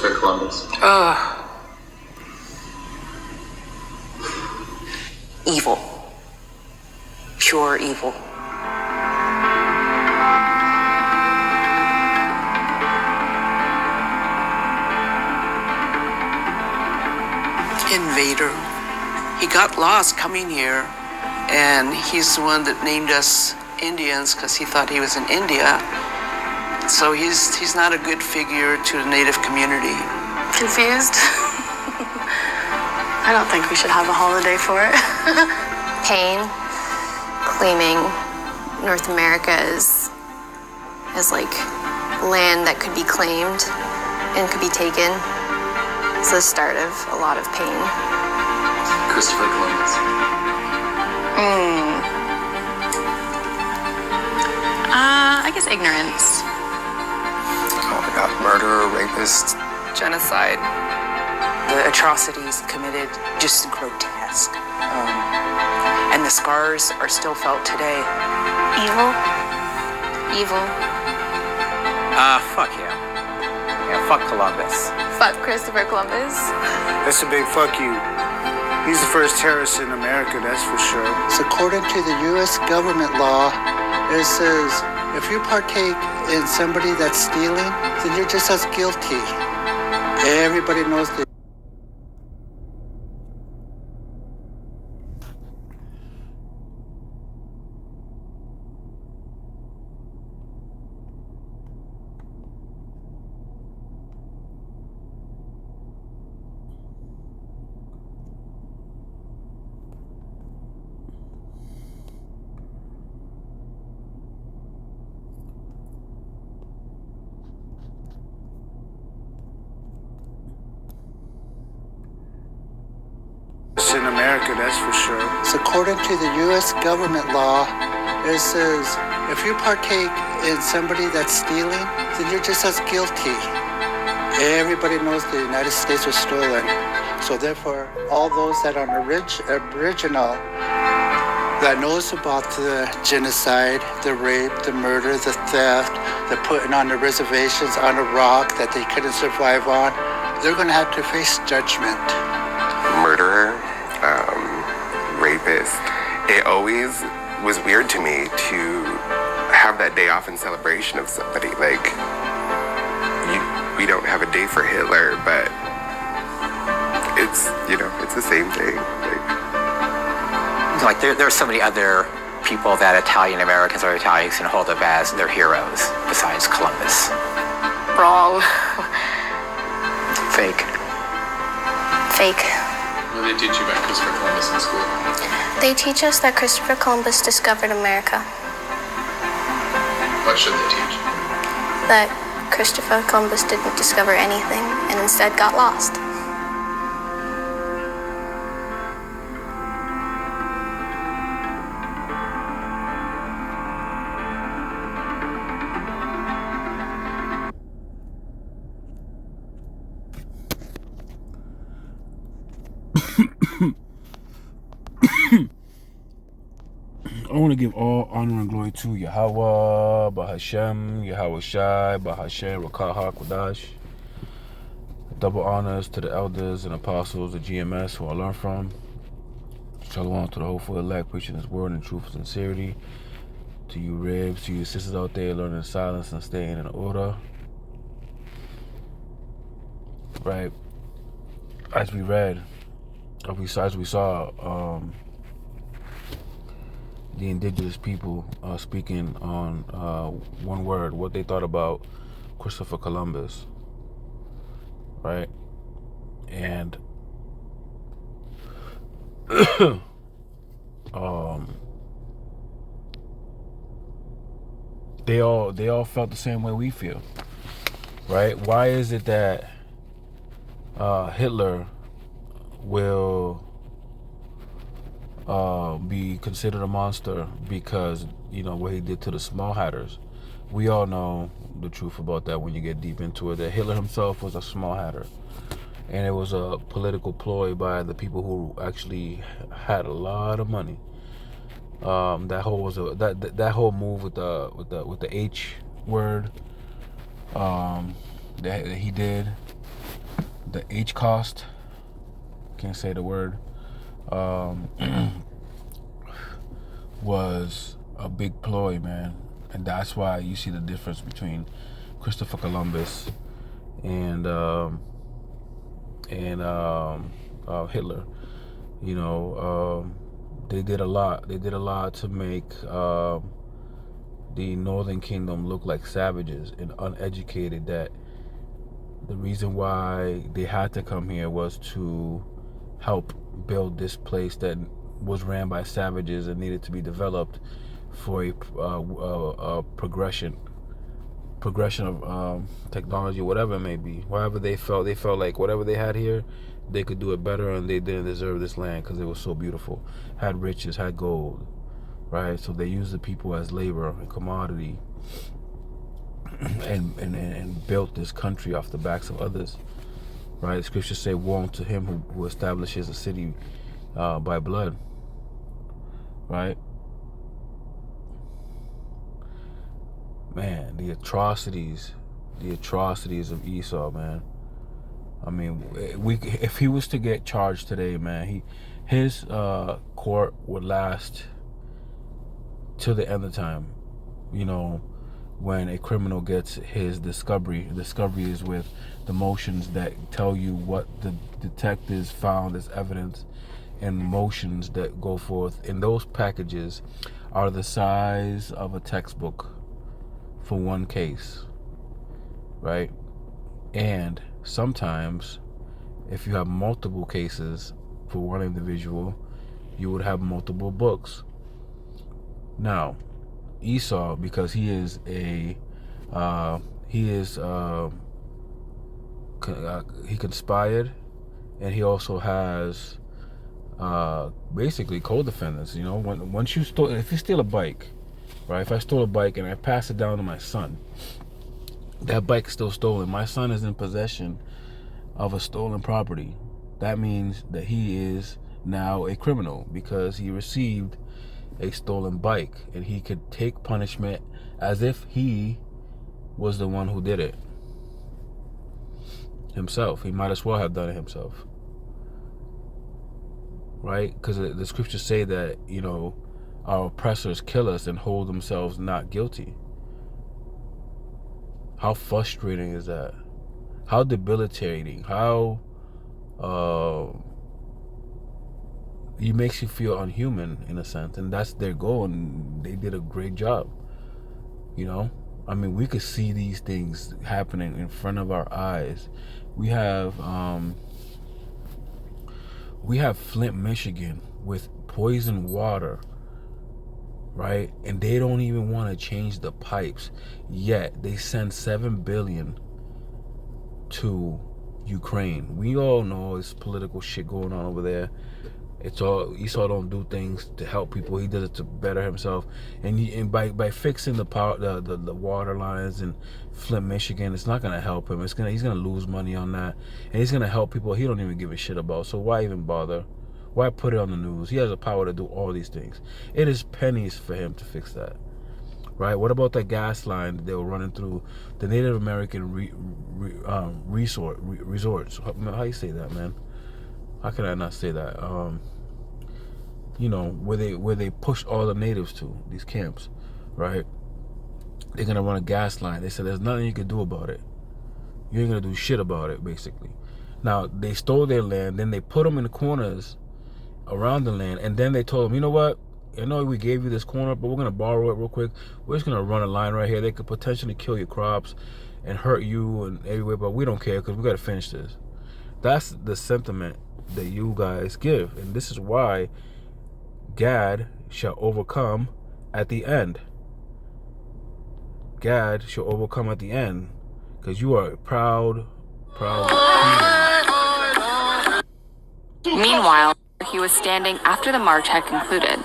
For Columbus. Evil. Pure evil. Invader. He got lost coming here, and he's the one that named us Indians because he thought he was in India. So he's not a good figure to the native community. Confused? I don't think we should have a holiday for it. Pain, claiming North America as like land that could be claimed and could be taken. It's the start of a lot of pain. Christopher Columbus. I guess ignorance. Oh my God, murderer, rapist. Genocide. The atrocities committed, just grotesque. And the scars are still felt today. Evil? Evil. Fuck him. Yeah, fuck Columbus. Fuck Christopher Columbus. That's a big fuck you. He's the first terrorist in America, that's for sure. So according to the U.S. government law, it says if you partake in somebody that's stealing, then you're just as guilty. Everybody knows that. In America, that's for sure. So according to the U.S. government law, it says if you partake in somebody that's stealing, then you're just as guilty. Everybody knows the United States was stolen. So therefore, all those that are Aboriginal that knows about the genocide, the rape, the murder, the theft, the putting on the reservations on a rock that they couldn't survive on, they're going to have to face judgment. Murderer, rapist. It always was weird to me to have that day off in celebration of somebody. Like, we don't have a day for Hitler, but it's, it's the same thing. Like there's so many other people that Italian Americans or Italians can hold up as their heroes besides Columbus. Wrong. Fake. Fake. What do they teach you about Christopher Columbus in school? They teach us that Christopher Columbus discovered America. What should they teach? That Christopher Columbus didn't discover anything and instead got lost. I want to give all honor and glory to Yahweh, Bahashem, Yahweh Shai, Bahashem, Rakah HaKodash. Double honors to the elders and apostles of GMS who I learned from. Shalom to the hopeful elect, preaching His word in truth and sincerity. To you ribs, to you sisters out there learning in silence and staying in order. Right. As we read, as we saw, the indigenous people speaking on one word, what they thought about Christopher Columbus, right? And they all felt the same way we feel, right? Why is it that Hitler will be considered a monster because what he did to the small hatters? We all know the truth about that when you get deep into it, that Hitler himself was a small hatter, and it was a political ploy by the people who actually had a lot of money. That whole move with the H word that he did the H cost, can't say the word, was a big ploy, man. And that's why you see the difference between Christopher Columbus and Hitler. You know, they did a lot. They did a lot to make the Northern Kingdom look like savages and uneducated. That the reason why they had to come here was to help build this place that was ran by savages and needed to be developed for a progression of technology, whatever it may be. Whatever they felt like whatever they had here, they could do it better, and they didn't deserve this land because it was so beautiful, had riches, had gold, right? So they used the people as labor and commodity, and built this country off the backs of others, right? The scriptures say, "Woe unto him who establishes a city by blood," right? Man, the atrocities of Esau, man. I mean, if he was to get charged today, man, his court would last till the end of time. You know, when a criminal gets his discovery is with the motions that tell you what the detectives found as evidence, and motions that go forth. And those packages are the size of a textbook for one case, right? And sometimes, if you have multiple cases for one individual, you would have multiple books. Now, Esau, because he conspired, and he also has basically co-defendants. You know, if you steal a bike, right? If I stole a bike and I pass it down to my son, that bike is still stolen. My son is in possession of a stolen property. That means that he is now a criminal because he received a stolen bike, and he could take punishment as if he was the one who did it himself. He might as well have done it himself, right? Because the scriptures say that, you know, our oppressors kill us and hold themselves not guilty. How frustrating is that? How debilitating? How it makes you feel unhuman in a sense, and that's their goal, and they did a great job. You know, I mean, we could see these things happening in front of our eyes. We have Flint, Michigan, with poison water, right? And they don't even want to change the pipes, yet they send $7 billion to Ukraine. We all know it's political shit going on over there. It's all, Esau don't do things to help people. He does it to better himself. And by fixing the power, the water lines in Flint, Michigan, it's not gonna help him. He's gonna lose money on that, and he's gonna help people he don't even give a shit about. So why even bother? Why put it on the news? He has the power to do all these things. It is pennies for him to fix that, right? What about that gas line that they were running through the Native American resorts? How you say that, man? How can I not say that? You know, where they push all the natives to these camps, right? They're gonna run a gas line. They said there's nothing you can do about it. You ain't gonna do shit about it, basically. Now, they stole their land, then they put them in the corners around the land, and then they told them, you know what? I know we gave you this corner, but we're gonna borrow it real quick. We're just gonna run a line right here. They could potentially kill your crops and hurt you and everywhere, but we don't care because we gotta finish this. That's the sentiment that you guys give, and this is why Gad shall overcome at the end. Gad shall overcome at the end, because you are a proud Meanwhile, he was standing after the march had concluded,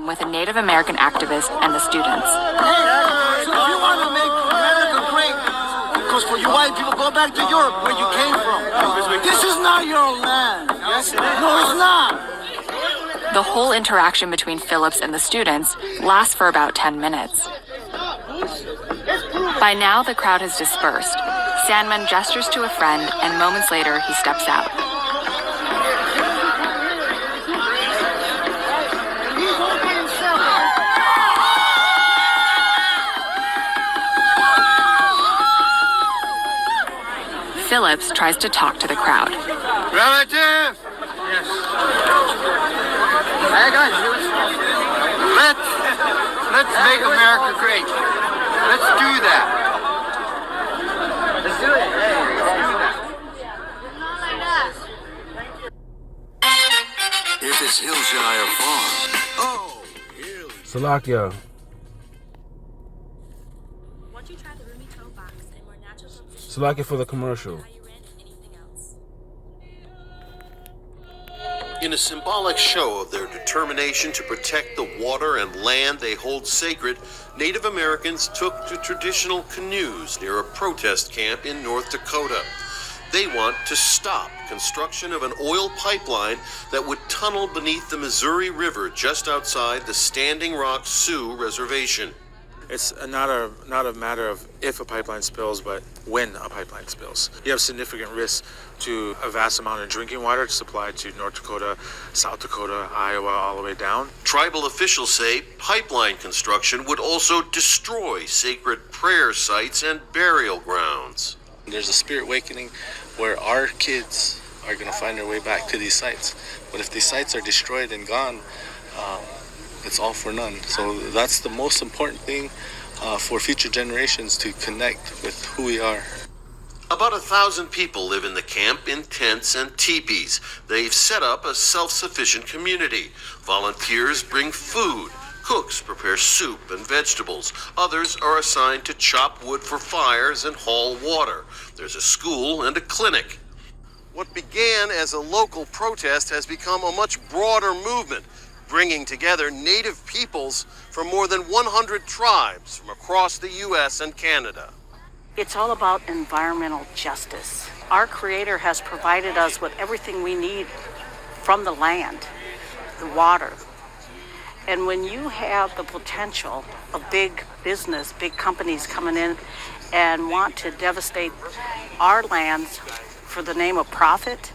with a Native American activist and the students. If you want to make America great, because for you white people, go back to Europe where you came from. This is not your own land. Yes, it is. No, it's not. The whole interaction between Phillips and the students lasts for about 10 minutes. Let's prove By now, the crowd has dispersed. Sandman gestures to a friend, and moments later, he steps out. Phillips tries to talk to the crowd. Relatives! Yes. Hey guys, let's make America great. Let's do that. Let's do it. If it's Hillshire Farm. Oh, Salakia. Salakia for the commercial. In a symbolic show of their determination to protect the water and land they hold sacred, Native Americans took to traditional canoes near a protest camp in North Dakota. They want to stop construction of an oil pipeline that would tunnel beneath the Missouri River just outside the Standing Rock Sioux Reservation. It's not a matter of if a pipeline spills, but when a pipeline spills. You have significant risks to a vast amount of drinking water supplied to North Dakota, South Dakota, Iowa, all the way down. Tribal officials say pipeline construction would also destroy sacred prayer sites and burial grounds. There's a spirit awakening where our kids are going to find their way back to these sites. But if these sites are destroyed and gone, it's all for none. So that's the most important thing for future generations, to connect with who we are. About 1,000 people live in the camp in tents and teepees. They've set up a self-sufficient community. Volunteers bring food. Cooks prepare soup and vegetables. Others are assigned to chop wood for fires and haul water. There's a school and a clinic. What began as a local protest has become a much broader movement, bringing together Native peoples from more than 100 tribes from across the U.S. and Canada. It's all about environmental justice. Our Creator has provided us with everything we need from the land, the water. And when you have the potential of big business, big companies coming in and want to devastate our lands for the name of profit,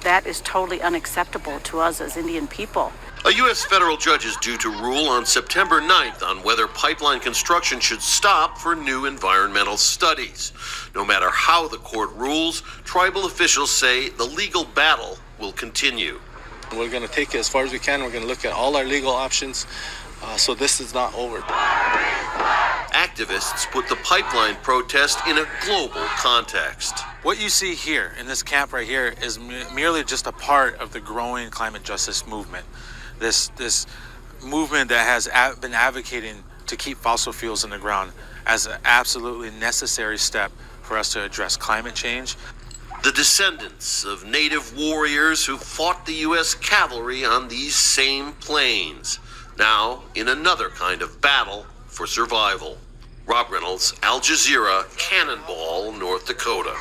that is totally unacceptable to us as Indian people. A U.S. federal judge is due to rule on September 9th on whether pipeline construction should stop for new environmental studies. No matter how the court rules, tribal officials say the legal battle will continue. We're going to take it as far as we can. We're going to look at all our legal options, so this is not over. Activists put the pipeline protest in a global context. What you see here in this camp right here is merely just a part of the growing climate justice movement. This movement that has been advocating to keep fossil fuels in the ground as an absolutely necessary step for us to address climate change. The descendants of Native warriors who fought the U.S. cavalry on these same plains, now in another kind of battle for survival. Rob Reynolds, Al Jazeera, Cannonball, North Dakota.